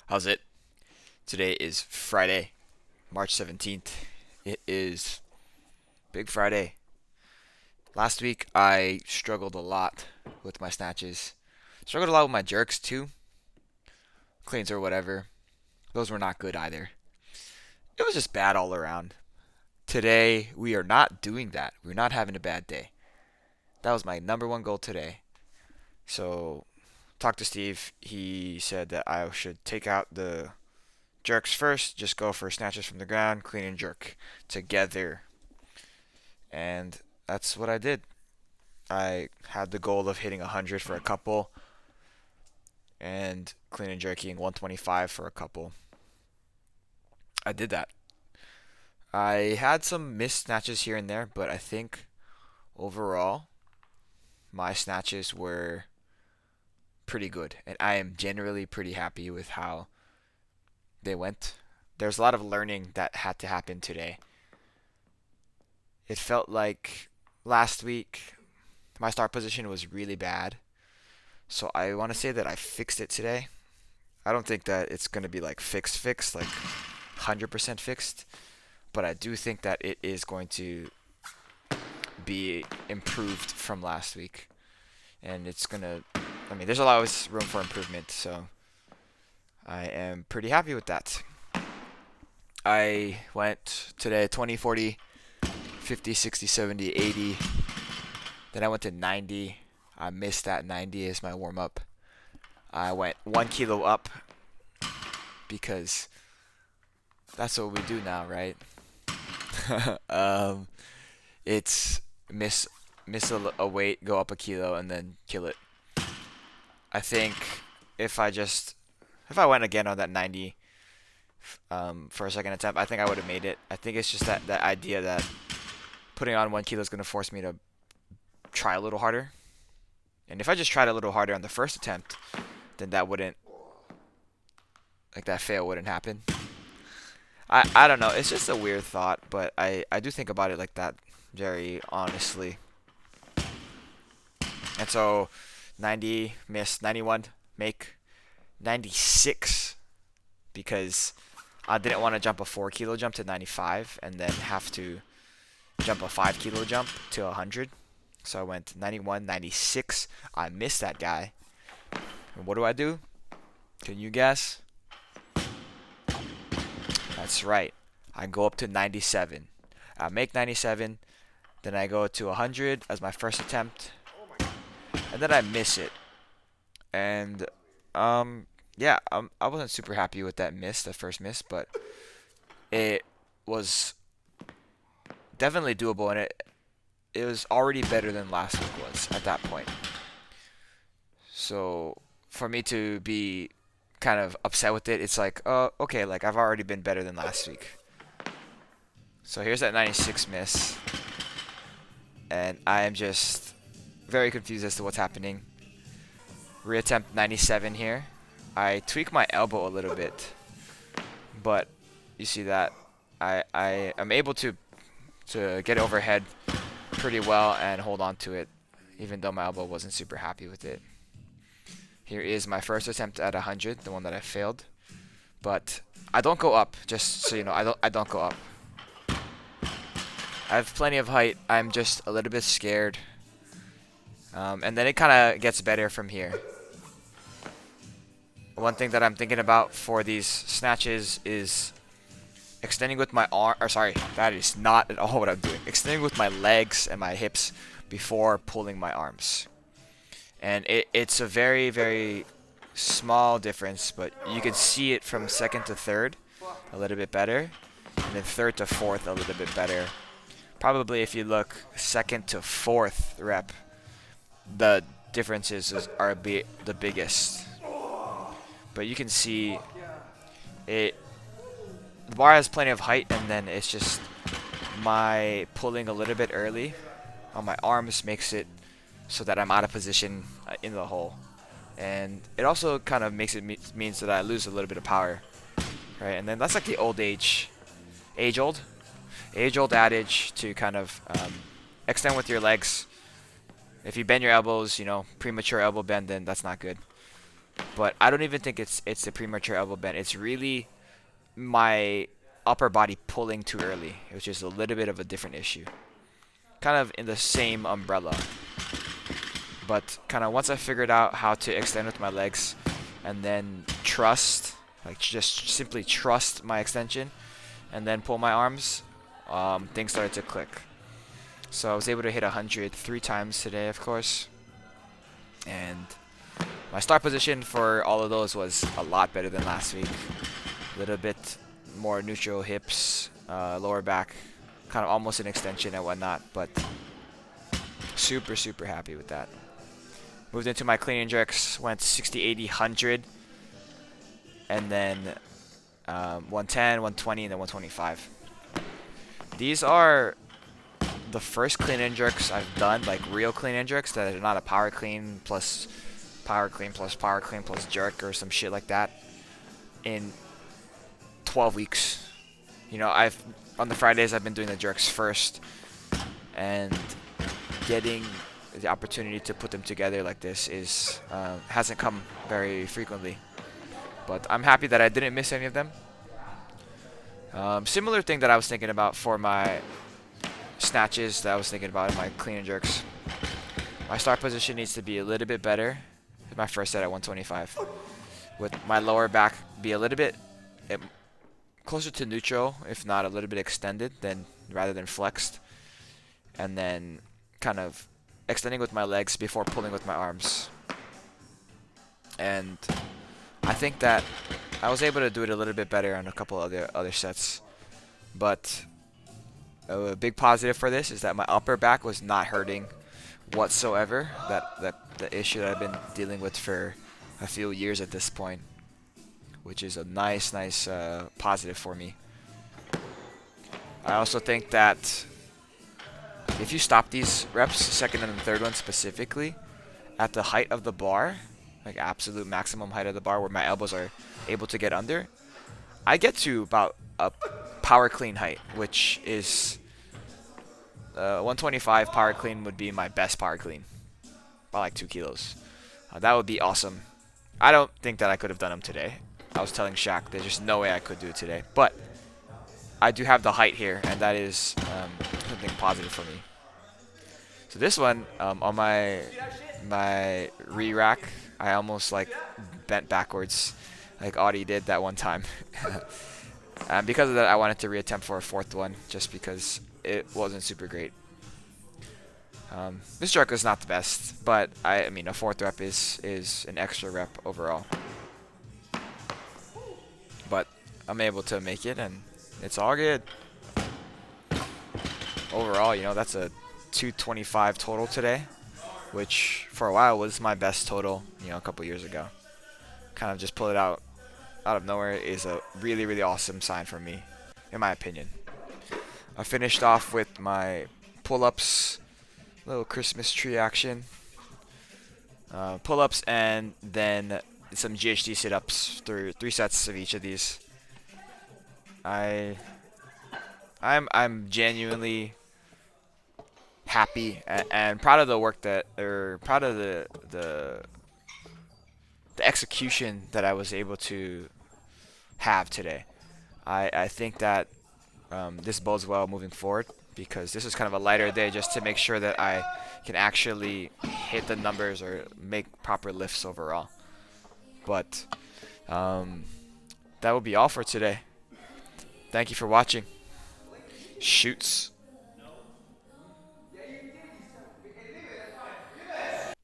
How's it? Today is Friday, March 17th. It is Big Friday. Last week I struggled a lot with my snatches. Struggled a lot with my jerks too. Cleans or whatever. Those were not good either. It was just bad all around. Today we are not doing that. We're not having a bad day. That was my number one goal today. So, talked to Steve. He said that I should take out the jerks first, just go for snatches from the ground, clean and jerk together. And that's what I did. I had the goal of hitting 100 for a couple and clean and jerking 125 for a couple. I did that. I had some missed snatches here and there, but I think overall my snatches were pretty good, and I am generally pretty happy with how they went. There's a lot of learning that had to happen today. It felt like last week my start position was really bad, so I want to say that I fixed it today. I don't think that it's going to be like fixed, like 100% fixed, but I do think that it is going to be improved from last week. And it's going to, I mean, there's a lot of room for improvement, so I am pretty happy with that. I went today 20, 40, 50, 60, 70, 80. Then I went to 90. I missed that 90 as my warm up. I went 1 kilo up because that's what we do now, right? um, it's miss a weight, go up a kilo, and then kill it. I think if I just if I went again on that 90 for a second attempt, I think I would have made it. I think it's just that idea that putting on 1 kilo is going to force me to try a little harder. And if I just tried a little harder on the first attempt, then that wouldn't, like, that fail wouldn't happen. I don't know. It's just a weird thought, but I do think about it like that very honestly. And so 90 miss, 91 make, 96 because I didn't want to jump a 4 kilo jump to 95 and then have to jump a 5 kilo jump to 100. So I went 91, 96. I missed that guy. And what do? Can you guess? That's right. I go up to 97. I make 97. Then I go to 100 as my first attempt. And then I miss it. And, yeah, I wasn't super happy with that miss, the first miss, but it was definitely doable, and it was already better than last week was at that point. So for me to be kind of upset with it, it's like, oh, okay, like I've already been better than last week. So here's that 96 miss, and I am just very confused as to what's happening. Reattempt 97 here. I tweak my elbow a little bit, but you see that I am able to get overhead pretty well and hold on to it, even though my elbow wasn't super happy with it. Here is my first attempt at 100, the one that I failed, but I don't go up. Just so you know, I don't go up. I have plenty of height. I'm just a little bit scared, and then it kind of gets better from here. One thing that I'm thinking about for these snatches is extending with my arm, or sorry, that is not at all what I'm doing. Extending with my legs and my hips before pulling my arms. And it's a very, very small difference, but you can see it from second to third a little bit better, and then third to fourth a little bit better. Probably if you look second to fourth rep, the differences are the biggest. But you can see it. The bar has plenty of height, and then it's just my pulling a little bit early on my arms makes it so that I'm out of position in the hole, and it also kind of makes it means that I lose a little bit of power, right? And then that's like the age old adage to kind of extend with your legs. If you bend your elbows, you know, premature elbow bend, then that's not good. but I don't even think it's a premature elbow bend. It's really my upper body pulling too early, which is a little bit of a different issue. Kind of in the same umbrella. But kind of once I figured out how to extend with my legs and then trust, like just simply trust my extension and then pull my arms, things started to click. So I was able to hit 100 3 times today, of course. And my start position for all of those was a lot better than last week. A little bit more neutral hips, lower back, kind of almost an extension and whatnot, but super, super happy with that. Moved into my clean and jerks, went 60, 80, 100, and then 110, 120, and then 125. These are the first clean and jerks I've done, like real clean and jerks, that are not a power clean plus power clean plus power clean plus jerk or some shit like that, in 12 weeks. You know, on the Fridays I've been doing the jerks first, and getting the opportunity to put them together like this is hasn't come very frequently. But I'm happy that I didn't miss any of them. Similar thing that I was thinking about for my snatches that I was thinking about in my clean and jerks. My start position needs to be a little bit better than my first set at 125. With my lower back be a little bit closer to neutral, if not a little bit extended, rather than flexed. And then kind of extending with my legs before pulling with my arms. And I think that I was able to do it a little bit better on a couple other sets. But a big positive for this is that my upper back was not hurting whatsoever. The issue that I've been dealing with for a few years at this point, which is a nice positive for me. I also think that if you stop these reps, second and the third one specifically, at the height of the bar, like absolute maximum height of the bar where my elbows are able to get under, I get to about a power clean height, which is 125 power clean would be my best power clean, by like 2 kilos. That would be awesome. I don't think that I could have done them today. I was telling Shaq there's just no way I could do it today, but I do have the height here, and that is something positive for me. So this one, on my re-rack, I almost like bent backwards, like Audie did that one time. And because of that, I wanted to reattempt for a fourth one, just because it wasn't super great. This jerk is not the best, but I mean a fourth rep is an extra rep overall. But I'm able to make it, and it's all good. Overall, you know, that's a 225 total today, which for a while was my best total, you know, a couple years ago. Kind of just pull it out of nowhere is a really awesome sign for me, in my opinion. I finished off with my pull-ups, little Christmas tree action. Pull-ups and then some GHD sit-ups through 3 sets of each of these. I'm genuinely happy and proud of the work proud of the execution that I was able to have today. I think that this bodes well moving forward, because this is kind of a lighter day just to make sure that I can actually hit the numbers or make proper lifts overall. But that will be all for today. Thank you for watching. Shoots.